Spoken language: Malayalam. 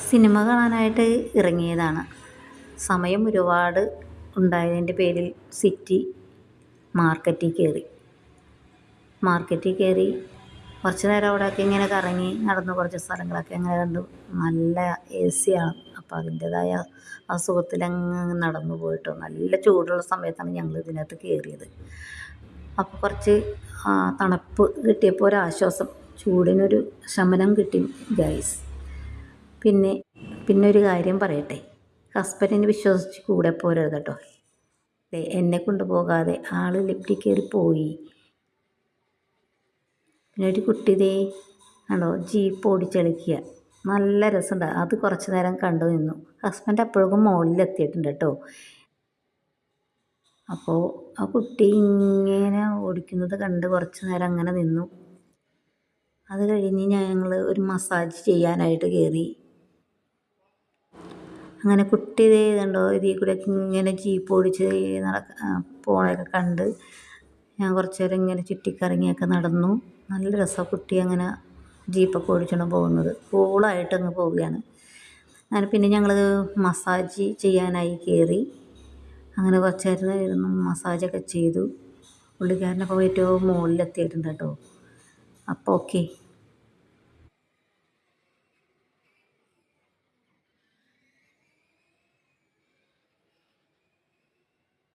സിനിമ കാണാനായിട്ട് ഇറങ്ങിയതാണ്. സമയം ഒരുപാട് ഉണ്ടായതിൻ്റെ പേരിൽ സിറ്റി മാർക്കറ്റിൽ കയറി. കുറച്ച് നേരം അവിടെയൊക്കെ ഇങ്ങനെ കറങ്ങി നടന്ന് കുറച്ച് സ്ഥലങ്ങളൊക്കെ അങ്ങനെ കണ്ടു. നല്ല AC ആണ്. അപ്പോൾ അതിൻ്റേതായ അസുഖത്തിലങ്ങ് നടന്നു പോയിട്ടോ. നല്ല ചൂടുള്ള സമയത്താണ് ഞങ്ങൾ ഇതിനകത്ത് കയറിയത്. അപ്പോൾ കുറച്ച് തണുപ്പ് കിട്ടിയപ്പോൾ ഒരാശ്വാസം, ചൂടിനൊരു ശമനം കിട്ടി ഗൈസ്. പിന്നെ ഒരു കാര്യം പറയട്ടെ, ഹസ്ബൻഡിനെ വിശ്വസിച്ച് കൂടെ പോരരുത് കേട്ടോ. എന്നെ കൊണ്ടുപോകാതെ ആൾ ലിഫ്റ്റിൽ കയറി പോയി. പിന്നെ ഒരു കുട്ടി കണ്ടോ ജീപ്പ് ഓടിച്ചളിക്കുക, നല്ല രസമുണ്ട്. അത് കുറച്ച് നേരം കണ്ടു നിന്നു. ഹസ്ബൻഡ് അപ്പോഴേക്കും മുകളിലെത്തിയിട്ടുണ്ട് കേട്ടോ. അപ്പോൾ ആ കുട്ടി ഇങ്ങനെ ഓടിക്കുന്നത് കണ്ട് കുറച്ച് നേരം അങ്ങനെ നിന്നു. അത് കഴിഞ്ഞ് ഞങ്ങൾ ഒരു മസാജ് ചെയ്യാനായിട്ട് കയറി. അങ്ങനെ കുട്ടി കണ്ടോ ഇതിൽ കൂടെ ഇങ്ങനെ ജീപ്പ് ഓടിച്ച് പോണൊക്കെ കണ്ട് ഞാൻ കുറച്ച് നേരം ഇങ്ങനെ ചുറ്റിക്കറങ്ങിയൊക്കെ നടന്നു. നല്ല രസമാണ് കുട്ടി അങ്ങനെ ജീപ്പൊക്കെ ഓടിച്ചാണ് പോകുന്നത്. കൂളായിട്ടങ്ങ് പോവുകയാണ്. അങ്ങനെ പിന്നെ ഞങ്ങൾ മസാജ് ചെയ്യാനായി കയറി. അങ്ങനെ കുറച്ച് നേരം ഇരുന്ന് മസാജൊക്കെ ചെയ്തു. പുള്ളിക്കാരനപ്പോൾ ഏറ്റവും മുകളിലെത്തിയിട്ടുണ്ട് കേട്ടോ. അപ്പോൾ ഓക്കെ.